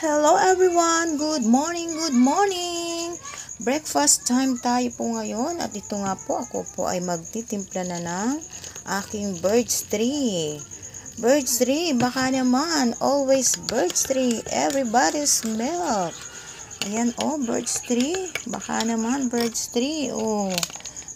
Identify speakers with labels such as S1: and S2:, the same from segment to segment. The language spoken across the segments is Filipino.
S1: Hello everyone! Good morning! Good morning! Breakfast time tayo po ngayon at ito nga po ako po ay magtitimpla na ng aking birds tree. Birds tree, baka naman always birds tree, everybody's milk. Ayan birds tree, baka naman birds tree.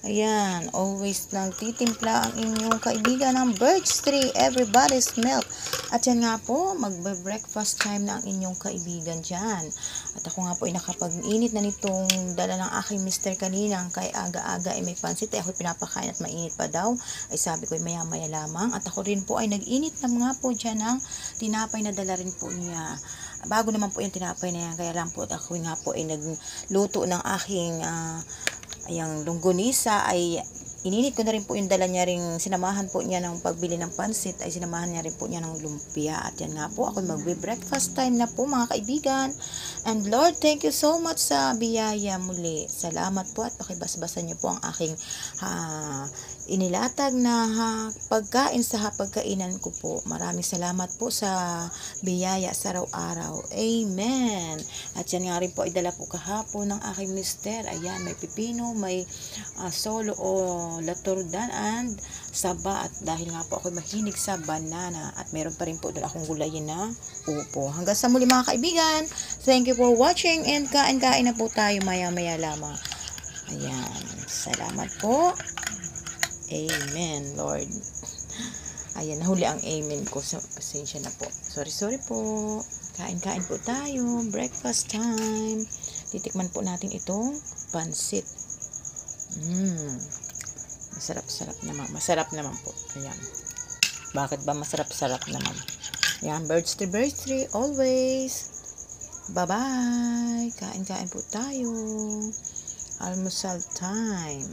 S1: Ayan, always nagtitimpla ang inyong kaibigan ng birds tree, everybody's milk. At yan nga po, magbe-breakfast time na ang inyong kaibigan dyan. At ako nga po ay nakapag-init na nitong dala ng aking mister kanina. Kay aga-aga ay may pansit, ay ako pinapakain at mainit pa daw. Ay sabi ko ay maya-maya lamang. At ako rin po ay nag-init na nga po dyan ng tinapay na dala rin po niya. Bago naman po yung tinapay na yan, kaya lang po ako nga po ay nagluto ng aking ayang longganisa. Ay ininit ko na rin po yung dala niya ring sinamahan po niya ng pagbili ng pansit, ay sinamahan niya rin po niya ng lumpia. At yan nga po, ako magbe-breakfast time na po mga kaibigan. And Lord, thank you so much sa biyaya muli. Salamat po at pakibasbasan niyo po ang aking inilatag na pagkain sa hapagkainan ko po. Maraming salamat po sa biyaya sa araw-araw. Amen. At yan nga rin po ay dala po kahapon ng aking mister. Ayan, may pipino, may solo o laturdan and saba. At dahil nga po ako mahilig sa banana at meron pa rin po doon akong gulayin na upo. Hanggang sa muli mga kaibigan. Thank you for watching and kain-kain na po tayo maya-maya lamang. Ayan. Salamat po. Amen, Lord. Ayan, nahuli ang amen ko. So, pasensya na po. Sorry po. Kain-kain po tayo. Breakfast time. Titikman po natin itong pansit. Masarap-sarap naman. Masarap naman po. Ayan. Bakit ba masarap-sarap naman? Ayan, birds tree, always. Bye-bye. Kain-kain po tayo. Almusal time.